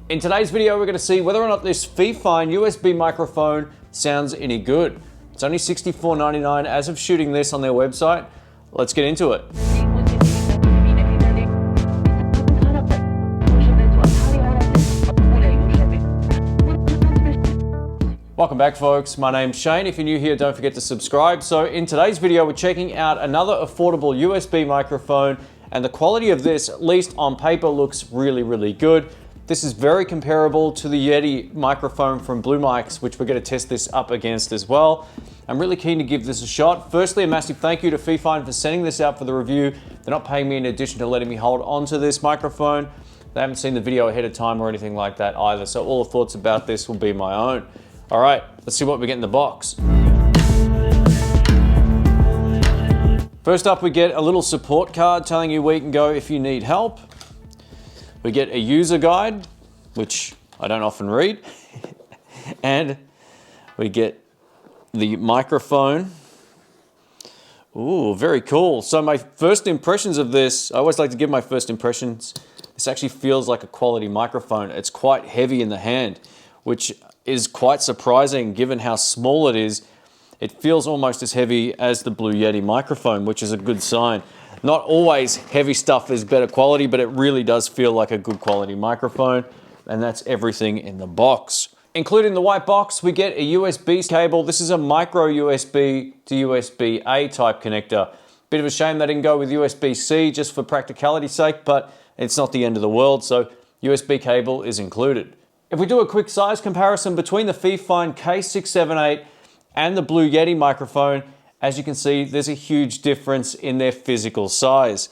In today's video, we're going to see whether or not this Fifine USB microphone sounds any good. It's only $64.99 as of shooting this on their website. Let's get into it. Welcome back, folks. My name's Shane. If you're new here, don't forget to subscribe. So in today's video, we're checking out another affordable USB microphone, and the quality of this, at least on paper, looks really, really good. This is very comparable to the Yeti microphone from Blue Mics, which we're going to test this up against as well. I'm really keen to give this a shot. Firstly, a massive thank you to Fifine for sending this out for the review. They're not paying me in addition to letting me hold onto this microphone. They haven't seen the video ahead of time or anything like that either, so all the thoughts about this will be my own. All right, let's see what we get in the box. First up, we get a little support card telling you where you can go if you need help. We get a user guide, which I don't often read. And we get the microphone. Ooh, very cool. So my first impressions of this, I always like to give my first impressions. This actually feels like a quality microphone. It's quite heavy in the hand, which is quite surprising given how small it is. It feels almost as heavy as the Blue Yeti microphone, which is a good sign. Not always heavy stuff is better quality, but it really does feel like a good quality microphone, and that's everything in the box. Including the white box, we get a USB cable. This is a micro USB to USB-A type connector. Bit of a shame they didn't go with USB-C just for practicality's sake, but it's not the end of the world, so USB cable is included. If we do a quick size comparison between the Fifine K678 and the Blue Yeti microphone, as you can see, there's a huge difference in their physical size.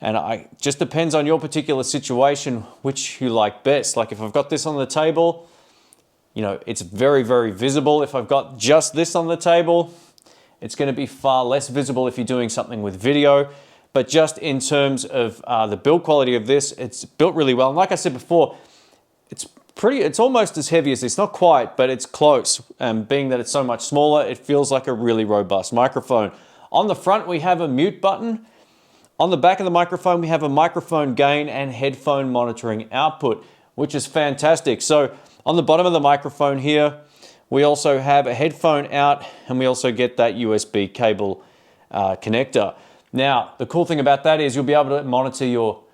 And it just depends on your particular situation, which you like best. Like if I've got this on the table, you know, it's very, very visible. If I've got just this on the table, it's going to be far less visible if you're doing something with video. But just in terms of the build quality of this, it's built really well. And like I said before, it's almost as heavy as this, not quite, but it's close. Being that it's so much smaller, it feels like a really robust microphone. On the front, we have a mute button. On the back of the microphone, we have a microphone gain and headphone monitoring output, which is fantastic. So on the bottom of the microphone here, we also have a headphone out, and we also get that USB cable connector. Now, the cool thing about that is you'll be able to monitor your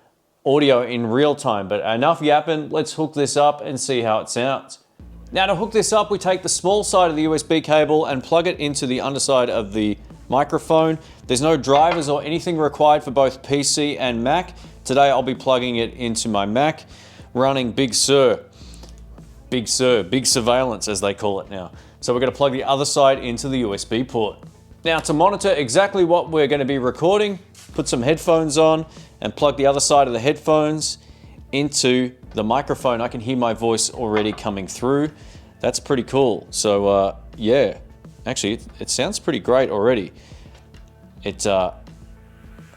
audio in real time, but enough yapping, let's hook this up and see how it sounds. Now to hook this up, we take the small side of the USB cable and plug it into the underside of the microphone. There's no drivers or anything required for both PC and Mac. Today I'll be plugging it into my Mac, running Big Sur, Big Surveillance as they call it now. So we're going to plug the other side into the USB port. Now to monitor exactly what we're going to be recording, put some headphones on and plug the other side of the headphones into the microphone. I can hear my voice already coming through. That's pretty cool. So yeah, actually it sounds pretty great already.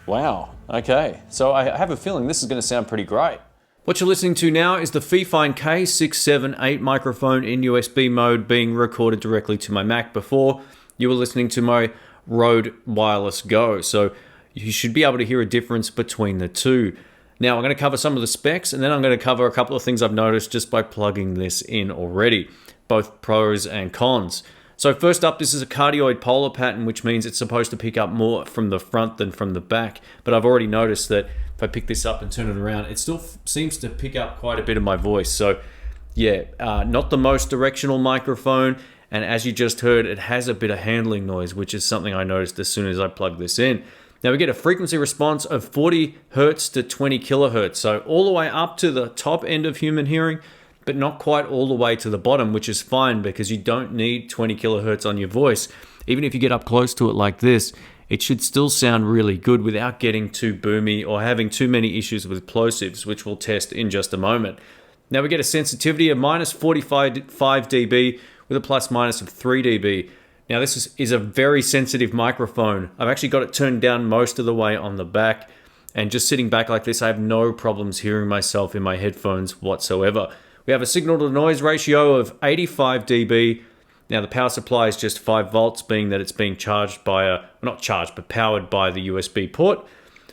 Wow, okay. So I have a feeling this is gonna sound pretty great. What you're listening to now is the Fifine K678 microphone in USB mode being recorded directly to my Mac. Before, you were listening to my Rode Wireless Go. So you should be able to hear a difference between the two. Now I'm going to cover some of the specs, and then I'm going to cover a couple of things I've noticed just by plugging this in already, both pros and cons. So first up, this is a cardioid polar pattern, which means it's supposed to pick up more from the front than from the back. But I've already noticed that if I pick this up and turn it around, it still seems to pick up quite a bit of my voice. So yeah, not the most directional microphone. And as you just heard, it has a bit of handling noise, which is something I noticed as soon as I plugged this in. Now we get a frequency response of 40 hertz to 20 kilohertz. So all the way up to the top end of human hearing, but not quite all the way to the bottom, which is fine because you don't need 20 kilohertz on your voice. Even if you get up close to it like this, it should still sound really good without getting too boomy or having too many issues with plosives, which we'll test in just a moment. Now we get a sensitivity of minus 45 dB with a plus minus of 3 dB. Now this is a very sensitive microphone. I've actually got it turned down most of the way on the back, and just sitting back like this, I have no problems hearing myself in my headphones whatsoever. We have a signal to noise ratio of 85 dB. Now the power supply is just 5 volts, being that it's being charged by powered by the USB port.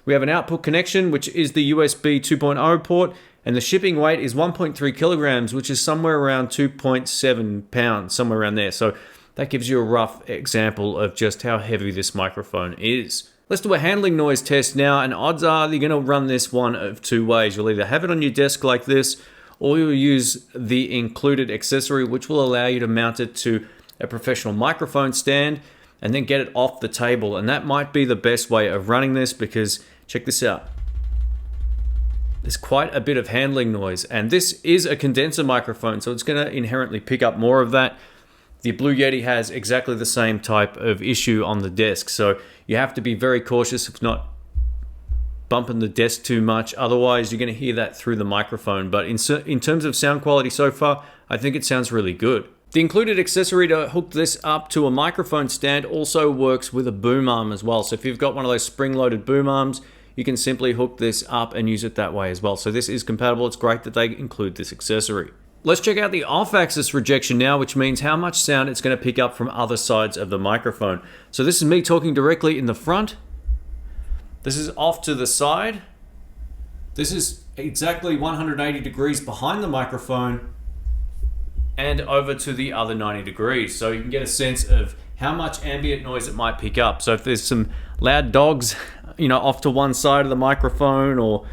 We have an output connection, which is the USB 2.0 port, And the shipping weight is 1.3 kilograms, which is somewhere around 2.7 pounds, somewhere around there. So that gives you a rough example of just how heavy this microphone is. Let's do a handling noise test now, and odds are you're going to run this one of two ways. You'll either have it on your desk like this, or you'll use the included accessory, which will allow you to mount it to a professional microphone stand and then get it off the table. And that might be the best way of running this, because check this out. There's quite a bit of handling noise, and this is a condenser microphone, so it's going to inherently pick up more of that. The Blue Yeti has exactly the same type of issue on the desk, so you have to be very cautious of not bumping the desk too much. Otherwise, you're going to hear that through the microphone. But in terms of sound quality so far, I think it sounds really good. The included accessory to hook this up to a microphone stand also works with a boom arm as well. So if you've got one of those spring-loaded boom arms, you can simply hook this up and use it that way as well. So this is compatible. It's great that they include this accessory. Let's check out the off-axis rejection now, which means how much sound it's going to pick up from other sides of the microphone. So this is me talking directly in the front. This is off to the side. This is exactly 180 degrees behind the microphone and over to the other 90 degrees. So you can get a sense of how much ambient noise it might pick up. So if there's some loud dogs, off to one side of the microphone, or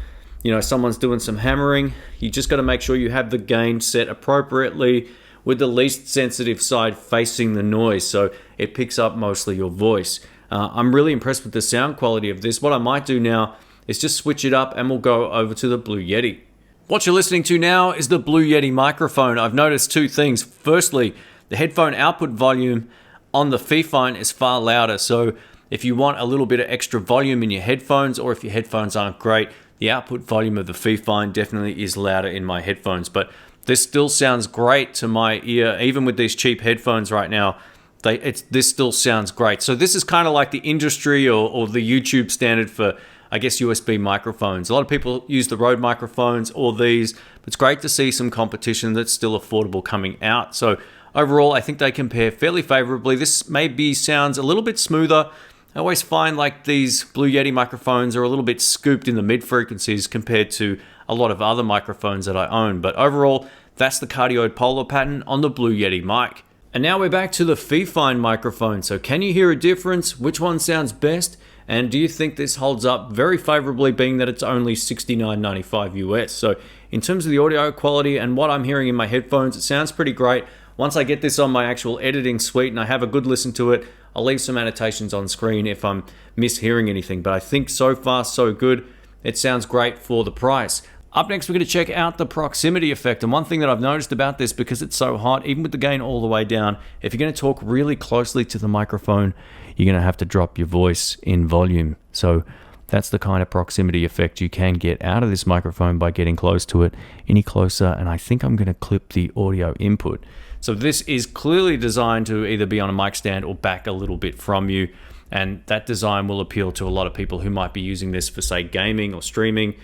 someone's doing some hammering, you just got to make sure you have the gain set appropriately with the least sensitive side facing the noise, so it picks up mostly your voice. I'm really impressed with the sound quality of this. What I might do now is just switch it up, and we'll go over to the Blue Yeti. What you're listening to now is the Blue Yeti microphone. I've noticed two things. Firstly, the headphone output volume on the Fifine is far louder, so if you want a little bit of extra volume in your headphones, or if your headphones aren't great, the output volume of the Fifine definitely is louder in my headphones. But this still sounds great to my ear, even with these cheap headphones right now. This still sounds great. So this is kind of like the industry or the YouTube standard for, I guess, USB microphones. A lot of people use the Rode microphones or these, but it's great to see some competition that's still affordable coming out. So overall, I think they compare fairly favorably. This maybe sounds a little bit smoother. I always find like these Blue Yeti microphones are a little bit scooped in the mid frequencies compared to a lot of other microphones that I own. But overall, that's the cardioid polar pattern on the Blue Yeti mic. And now we're back to the Fifine microphone. So can you hear a difference? Which one sounds best? And do you think this holds up very favorably, being that it's only $69.95 US? So in terms of the audio quality and what I'm hearing in my headphones, it sounds pretty great. Once I get this on my actual editing suite and I have a good listen to it, I'll leave some annotations on screen if I'm mishearing anything. But I think so far so good. It sounds great for the price. Up next, we're going to check out the proximity effect. And one thing that I've noticed about this, because it's so hot, even with the gain all the way down, if you're going to talk really closely to the microphone, you're going to have to drop your voice in volume. So that's the kind of proximity effect you can get out of this microphone by getting close to it any closer. And I think I'm going to clip the audio input. So this is clearly designed to either be on a mic stand or back a little bit from you. And that design will appeal to a lot of people who might be using this for, say, gaming or streaming.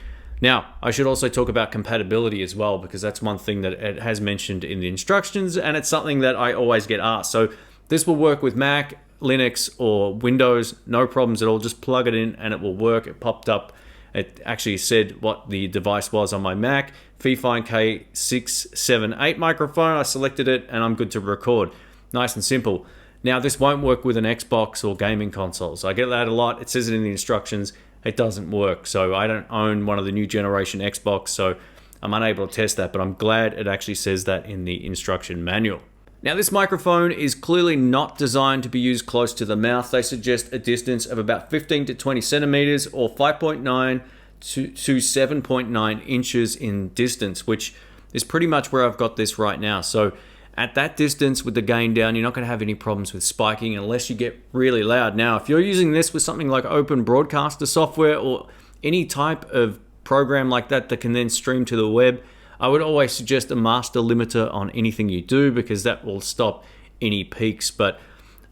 Now, I should also talk about compatibility as well, because that's one thing that it has mentioned in the instructions, and it's something that I always get asked. So this will work with Mac, Linux, or Windows, no problems at all. Just plug it in and it will work. It popped up. It actually said what the device was on my Mac. Fifine K678 microphone. I selected it and I'm good to record. Nice and simple. Now, this won't work with an Xbox or gaming consoles. I get that a lot. It says it in the instructions. It doesn't work. So I don't own one of the new generation Xbox, so I'm unable to test that, but I'm glad it actually says that in the instruction manual. Now, this microphone is clearly not designed to be used close to the mouth. They suggest a distance of about 15 to 20 centimeters or 5.9 to 7.9 inches in distance, which is pretty much where I've got this right now. So at that distance with the gain down, you're not going to have any problems with spiking unless you get really loud. Now, if you're using this with something like Open Broadcaster software or any type of program like that that can then stream to the web, I would always suggest a master limiter on anything you do, because that will stop any peaks. But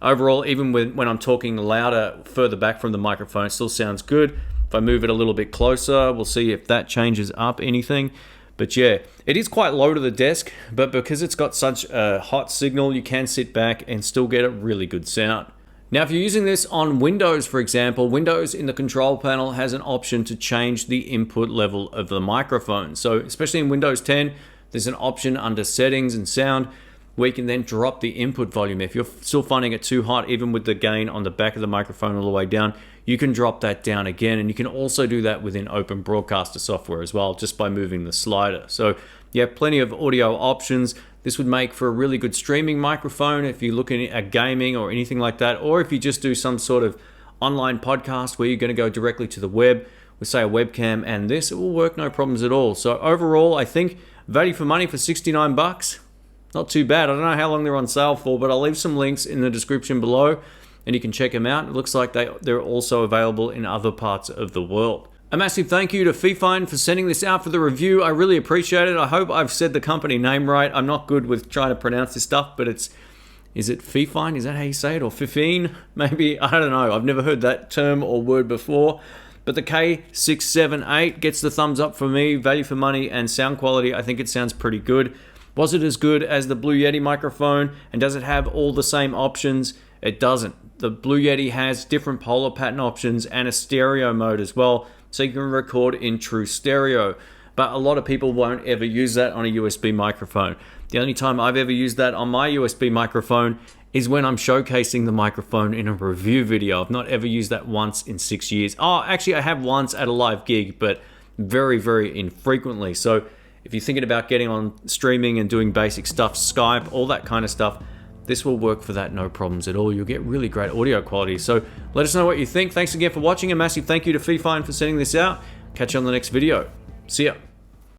overall, even when I'm talking louder further back from the microphone, it still sounds good. If I move it a little bit closer, we'll see if that changes up anything. But yeah, it is quite low to the desk, but because it's got such a hot signal, you can sit back and still get a really good sound. Now, if you're using this on Windows, for example, Windows in the control panel has an option to change the input level of the microphone. So especially in Windows 10, there's an option under settings and sound where you can then drop the input volume. If you're still finding it too hot, even with the gain on the back of the microphone all the way down, you can drop that down again. And you can also do that within Open Broadcaster software as well, just by moving the slider. So you have plenty of audio options. This would make for a really good streaming microphone if you're looking at gaming or anything like that, or if you just do some sort of online podcast where you're going to go directly to the web with, say, a webcam and this, it will work no problems at all. So overall, I think value for money for 69 bucks, not too bad. I don't know how long they're on sale for, but I'll leave some links in the description below and you can check them out. It looks like they're also available in other parts of the world. A massive thank you to Fifine for sending this out for the review. I really appreciate it. I hope I've said the company name right. I'm not good with trying to pronounce this stuff, but is it Fifine? Is that how you say it? Or Fifine? Maybe, I don't know. I've never heard that term or word before. But the K678 gets the thumbs up for me. Value for money and sound quality, I think it sounds pretty good. Was it as good as the Blue Yeti microphone? And does it have all the same options? It doesn't. The Blue Yeti has different polar pattern options and a stereo mode as well, so you can record in true stereo. But a lot of people won't ever use that on a USB microphone. The only time I've ever used that on my USB microphone is when I'm showcasing the microphone in a review video. I've not ever used that once in 6 years. Oh, actually I have once at a live gig, but very, very infrequently. So if you're thinking about getting on streaming and doing basic stuff, Skype, all that kind of stuff, this will work for that, no problems at all. You'll get really great audio quality. So let us know what you think. Thanks again for watching. A massive thank you to Fifine for sending this out. Catch you on the next video. See ya.